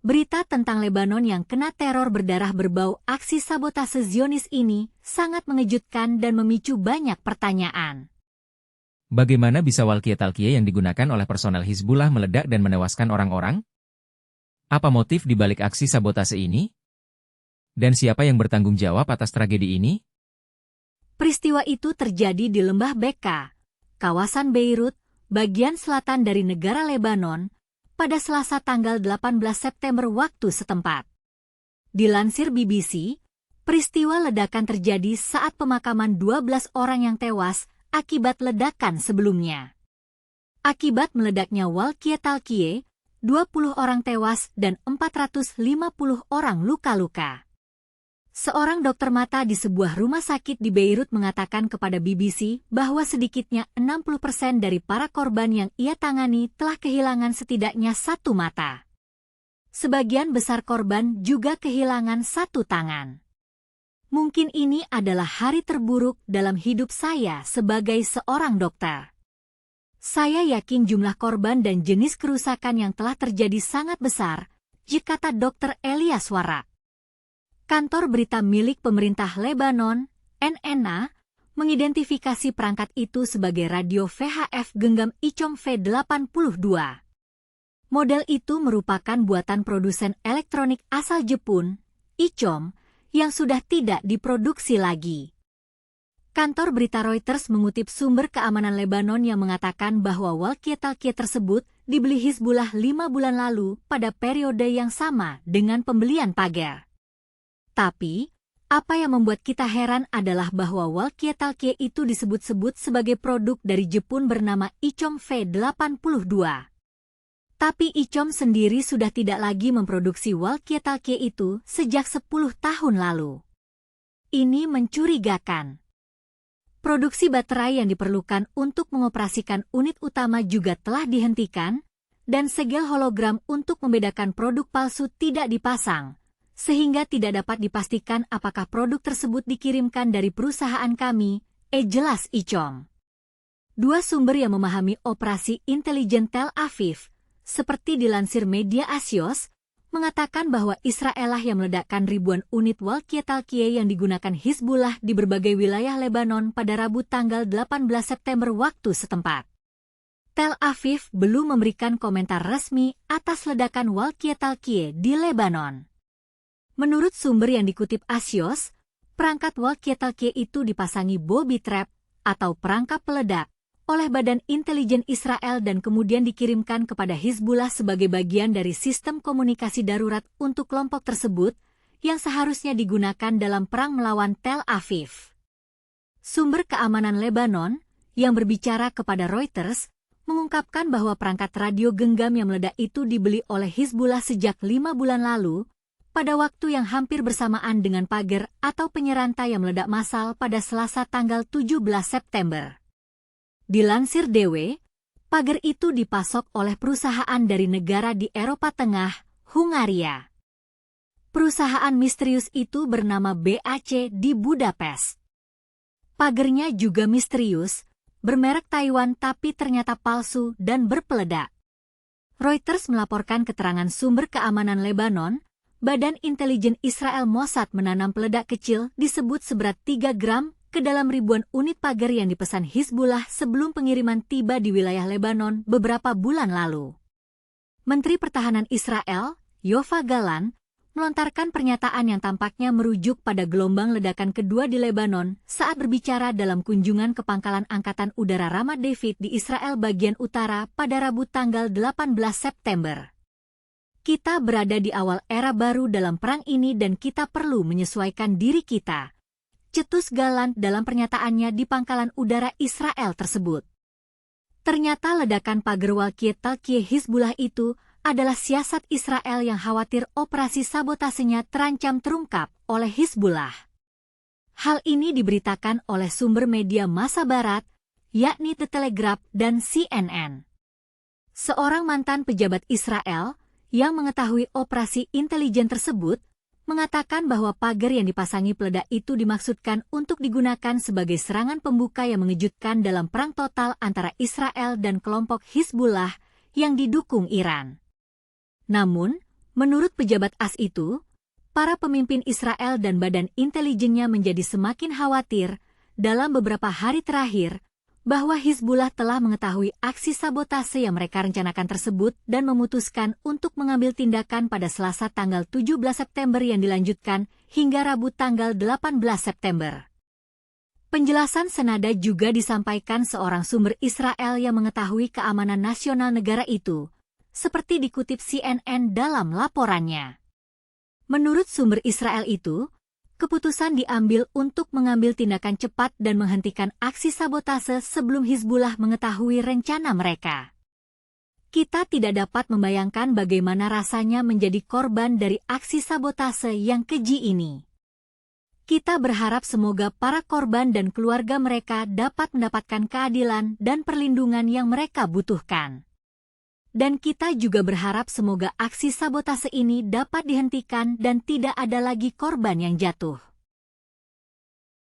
Berita tentang Lebanon yang kena teror berdarah berbau aksi sabotase Zionis ini sangat mengejutkan dan memicu banyak pertanyaan. Bagaimana bisa walkie-talkie yang digunakan oleh personel Hizbullah meledak dan menewaskan orang-orang? Apa motif di balik aksi sabotase ini? Dan siapa yang bertanggung jawab atas tragedi ini? Peristiwa itu terjadi di Lembah Beka, kawasan Beirut, bagian selatan dari negara Lebanon, pada Selasa tanggal 18 September waktu setempat. Dilansir BBC, peristiwa ledakan terjadi saat pemakaman 12 orang yang tewas akibat ledakan sebelumnya. Akibat meledaknya walkie-talkie, 20 orang tewas dan 450 orang luka-luka. Seorang dokter mata di sebuah rumah sakit di Beirut mengatakan kepada BBC bahwa sedikitnya 60% dari para korban yang ia tangani telah kehilangan setidaknya satu mata. Sebagian besar korban juga kehilangan satu tangan. Mungkin ini adalah hari terburuk dalam hidup saya sebagai seorang dokter. Saya yakin jumlah korban dan jenis kerusakan yang telah terjadi sangat besar, kata Dr. Elias Warak. Kantor berita milik pemerintah Lebanon, NNA, mengidentifikasi perangkat itu sebagai radio VHF genggam Icom V82. Model itu merupakan buatan produsen elektronik asal Jepun, Icom, yang sudah tidak diproduksi lagi. Kantor berita Reuters mengutip sumber keamanan Lebanon yang mengatakan bahwa walkie-talkie tersebut dibeli Hizbullah 5 bulan lalu pada periode yang sama dengan pembelian pagar. Tapi, apa yang membuat kita heran adalah bahwa walkie-talkie itu disebut-sebut sebagai produk dari Jepun bernama Icom V82. Tapi Icom sendiri sudah tidak lagi memproduksi walkie-talkie itu sejak 10 tahun lalu. Ini mencurigakan. Produksi baterai yang diperlukan untuk mengoperasikan unit utama juga telah dihentikan, dan segel hologram untuk membedakan produk palsu tidak dipasang, sehingga tidak dapat dipastikan apakah produk tersebut dikirimkan dari perusahaan kami, jelas Icom. Dua sumber yang memahami operasi intelijen Tel Aviv, seperti dilansir media Axios, mengatakan bahwa Israel lah yang meledakkan ribuan unit walkie-talkie yang digunakan Hizbullah di berbagai wilayah Lebanon pada Rabu tanggal 18 September waktu setempat. Tel Aviv belum memberikan komentar resmi atas ledakan walkie-talkie di Lebanon. Menurut sumber yang dikutip Axios, perangkat walkie-talkie itu dipasangi booby trap atau perangkap peledak oleh Badan Intelijen Israel dan kemudian dikirimkan kepada Hizbullah sebagai bagian dari sistem komunikasi darurat untuk kelompok tersebut yang seharusnya digunakan dalam perang melawan Tel Aviv. Sumber keamanan Lebanon yang berbicara kepada Reuters mengungkapkan bahwa perangkat radio genggam yang meledak itu dibeli oleh Hizbullah sejak 5 bulan lalu, pada waktu yang hampir bersamaan dengan pagar atau penyerantai yang meledak massal pada Selasa tanggal 17 September. Dilansir DW, pagar itu dipasok oleh perusahaan dari negara di Eropa Tengah, Hungaria. Perusahaan misterius itu bernama BAC di Budapest. Pagarnya juga misterius, bermerek Taiwan tapi ternyata palsu dan berpeledak. Reuters melaporkan keterangan sumber keamanan Lebanon, Badan Intelijen Israel Mossad menanam peledak kecil disebut seberat 3 gram ke dalam ribuan unit pagar yang dipesan Hizbullah sebelum pengiriman tiba di wilayah Lebanon beberapa bulan lalu. Menteri Pertahanan Israel, Yoav Gallant, melontarkan pernyataan yang tampaknya merujuk pada gelombang ledakan kedua di Lebanon saat berbicara dalam kunjungan ke pangkalan Angkatan Udara Ramat David di Israel bagian utara pada Rabu tanggal 18 September. Kita berada di awal era baru dalam perang ini dan kita perlu menyesuaikan diri kita, cetus Gallant dalam pernyataannya di pangkalan udara Israel tersebut. Ternyata ledakan pagar walkie-talkie Hizbullah itu adalah siasat Israel yang khawatir operasi sabotasenya terancam terungkap oleh Hizbullah. Hal ini diberitakan oleh sumber media massa barat, yakni The Telegraph dan CNN. Seorang mantan pejabat Israel yang mengetahui operasi intelijen tersebut, mengatakan bahwa pagar yang dipasangi peledak itu dimaksudkan untuk digunakan sebagai serangan pembuka yang mengejutkan dalam perang total antara Israel dan kelompok Hizbullah yang didukung Iran. Namun, Menurut pejabat AS itu, para pemimpin Israel dan badan intelijennya menjadi semakin khawatir dalam beberapa hari terakhir bahwa Hizbullah telah mengetahui aksi sabotase yang mereka rencanakan tersebut dan memutuskan untuk mengambil tindakan pada Selasa tanggal 17 September yang dilanjutkan hingga Rabu tanggal 18 September. Penjelasan senada juga disampaikan seorang sumber Israel yang mengetahui keamanan nasional negara itu, seperti dikutip CNN dalam laporannya. Menurut sumber Israel itu, keputusan diambil untuk mengambil tindakan cepat dan menghentikan aksi sabotase sebelum Hizbullah mengetahui rencana mereka. Kita tidak dapat membayangkan bagaimana rasanya menjadi korban dari aksi sabotase yang keji ini. Kita berharap semoga para korban dan keluarga mereka dapat mendapatkan keadilan dan perlindungan yang mereka butuhkan. Dan kita juga berharap semoga aksi sabotase ini dapat dihentikan dan tidak ada lagi korban yang jatuh.